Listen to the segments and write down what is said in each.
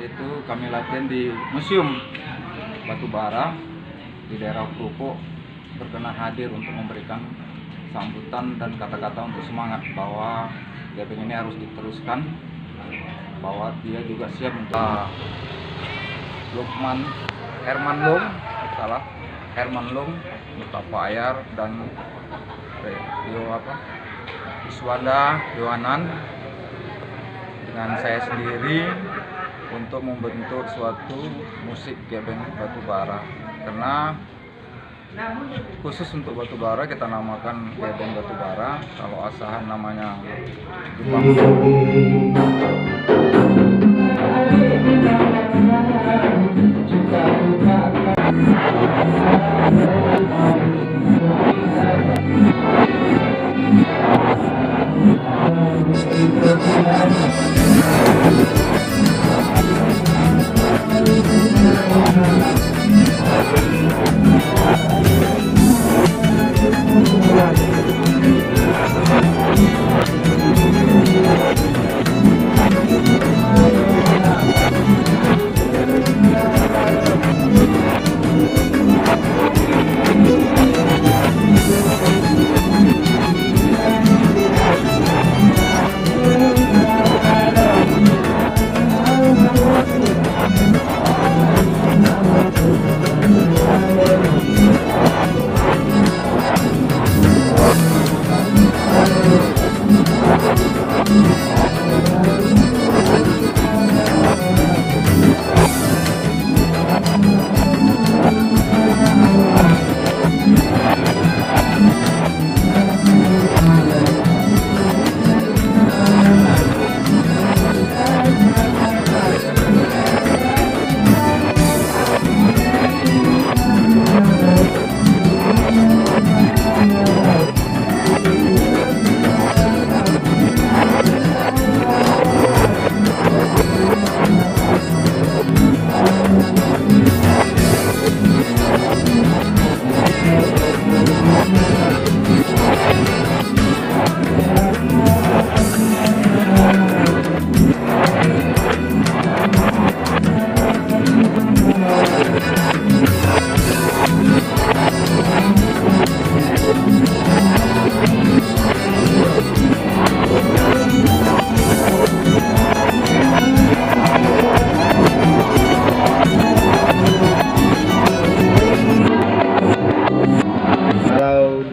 Itu kami latihan di Museum Batubara di daerah Krupo, berkenan hadir untuk memberikan sambutan dan kata-kata untuk semangat bahwa gebeng ini harus diteruskan, bahwa dia juga siap untuk Herman Lung, Mustafa Ayar dan Iswanda Yohanan dengan saya sendiri untuk membentuk suatu musik gebeng Batubara, karena khusus untuk Batubara kita namakan gebeng Batubara. Kalau asahan namanya Jepang.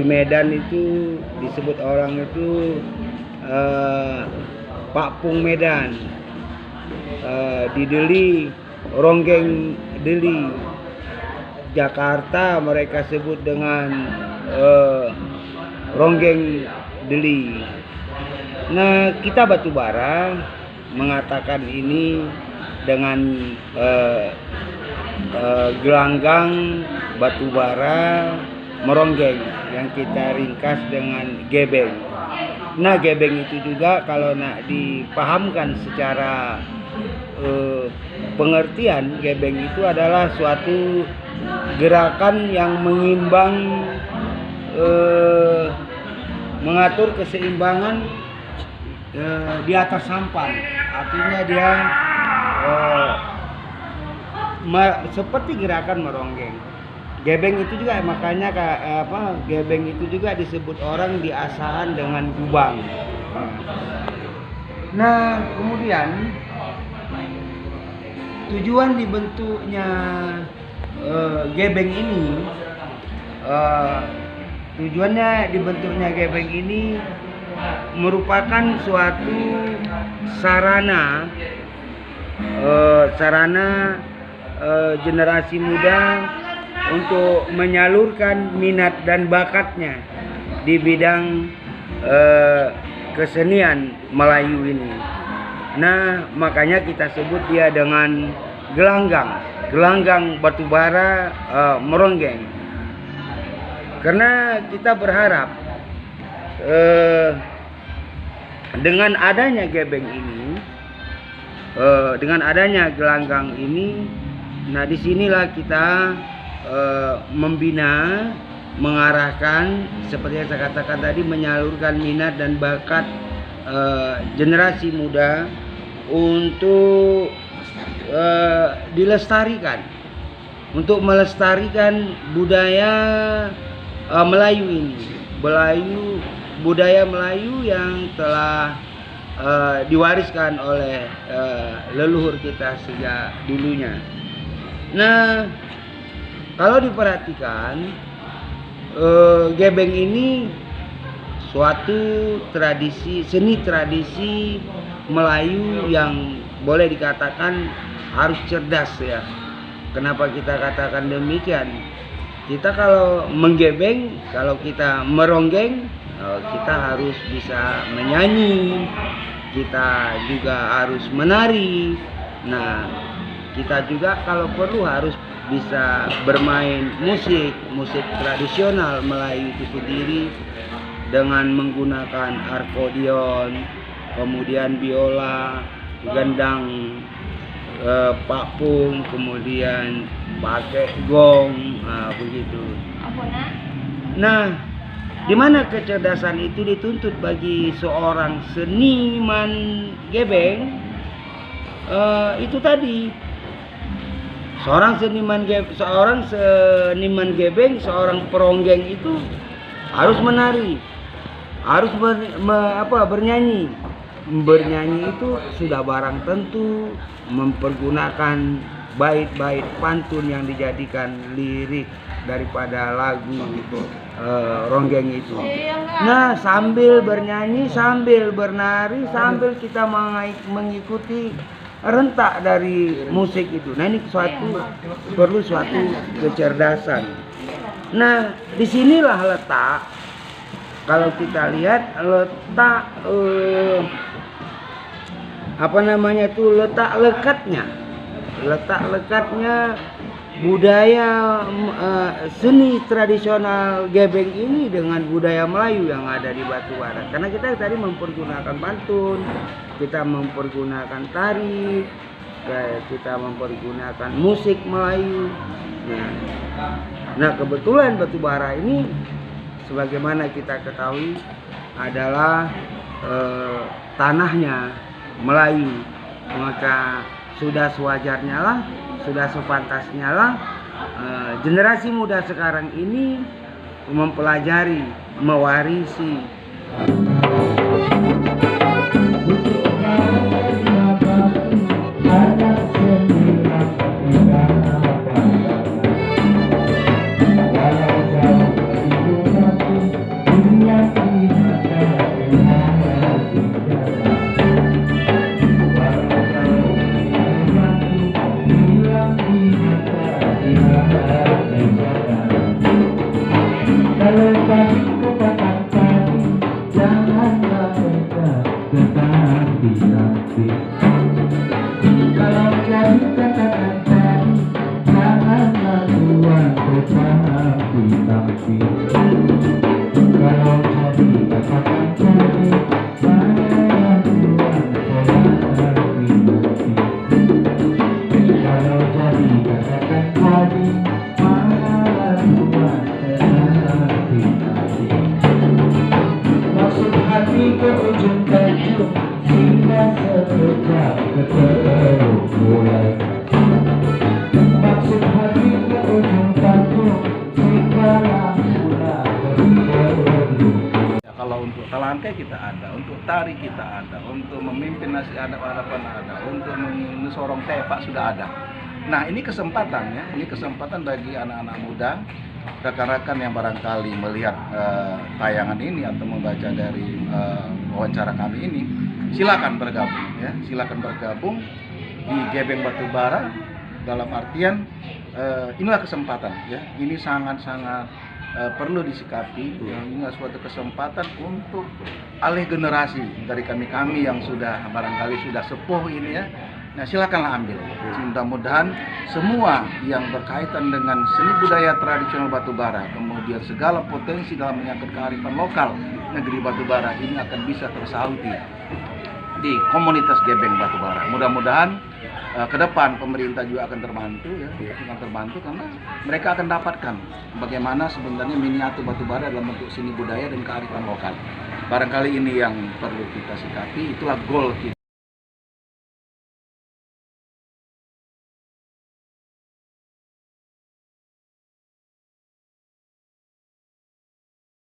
Medan itu disebut orang itu Pak Pung Medan, di Deli Ronggeng Deli. Jakarta mereka sebut dengan Ronggeng Deli. Nah, kita Batubara mengatakan ini dengan gelanggang Batubara meronggeng yang kita ringkas dengan gebeng. Nah, gebeng itu juga kalau nak dipahamkan secara pengertian, gebeng itu adalah suatu gerakan yang mengimbang, mengatur keseimbangan di atas sampan. Artinya dia seperti gerakan meronggeng. Gebeng itu juga makanya gebeng itu juga disebut orang di asahan dengan gubang. Nah, kemudian tujuan dibentuknya gebeng ini, merupakan suatu sarana generasi muda untuk menyalurkan minat dan bakatnya di bidang kesenian Melayu ini. Nah, makanya kita sebut dia dengan gelanggang batubara meronggeng. Karena kita berharap dengan adanya gebeng ini, dengan adanya gelanggang ini, nah disinilah kita membina, mengarahkan, seperti yang saya katakan tadi, menyalurkan minat dan bakat generasi muda untuk dilestarikan, untuk melestarikan budaya Melayu ini, budaya Melayu yang telah diwariskan oleh leluhur kita sejak dulunya. Nah, kalau diperhatikan, gebeng ini suatu tradisi, seni tradisi Melayu yang boleh dikatakan harus cerdas ya. Kenapa kita katakan demikian? Kita kalau menggebeng, kalau kita meronggeng, kita harus bisa menyanyi, kita juga harus menari. Nah, kita juga kalau perlu harus bisa bermain musik tradisional Melayu itu sendiri dengan menggunakan akordeon, kemudian biola, gendang, pakpung, kemudian pakai gong, begitu. Nah, di mana kecerdasan itu dituntut bagi seorang seniman gebeng? Itu tadi, seorang seniman gebeng, seorang peronggeng itu harus menari, harus bernyanyi. Bernyanyi itu sudah barang tentu mempergunakan bait-bait pantun yang dijadikan lirik daripada lagu ronggeng itu. Nah, sambil bernyanyi, sambil bernari, sambil kita mengikuti rentak dari musik itu. Nah, ini perlu suatu kecerdasan. Nah, disinilah letak, kalau kita lihat letak letak lekatnya budaya seni tradisional gebeng ini dengan budaya Melayu yang ada di Batubara. Karena kita tadi mempergunakan pantun, kita mempergunakan tari, kita mempergunakan musik Melayu. Nah, kebetulan Batubara ini, sebagaimana kita ketahui, adalah tanahnya Melayu. Maka sudah sewajarnya lah, sudah sepantasnya lah generasi muda sekarang ini mempelajari, mewarisi talangkai kita ada, untuk tari kita ada, untuk memimpin nasi adat-adatan ada, untuk mensorong tepak sudah ada. Nah, ini kesempatan ya, ini kesempatan bagi anak-anak muda, rekan-rekan yang barangkali melihat tayangan ini atau membaca dari wawancara kami ini, silakan bergabung ya, silakan bergabung di Gebeng Batubara. Dalam artian inilah kesempatan ya, ini sangat-sangat perlu disikapi. Ini suatu kesempatan untuk alih generasi dari kami yang sudah barangkali sudah sepuh ini ya. Nah, silakanlah ambil. Mudah-mudahan semua yang berkaitan dengan seni budaya tradisional batubara, kemudian segala potensi dalam menyangkut kearifan lokal negeri batubara ini akan bisa tersahuti di komunitas Gebeng Batubara. Mudah-mudahan ke depan pemerintah juga akan terbantu ya, akan terbantu karena mereka akan dapatkan bagaimana sebenarnya miniatur batubara dalam bentuk seni budaya dan kearifan lokal. Barangkali ini yang perlu kita sikapi, itulah goal kita.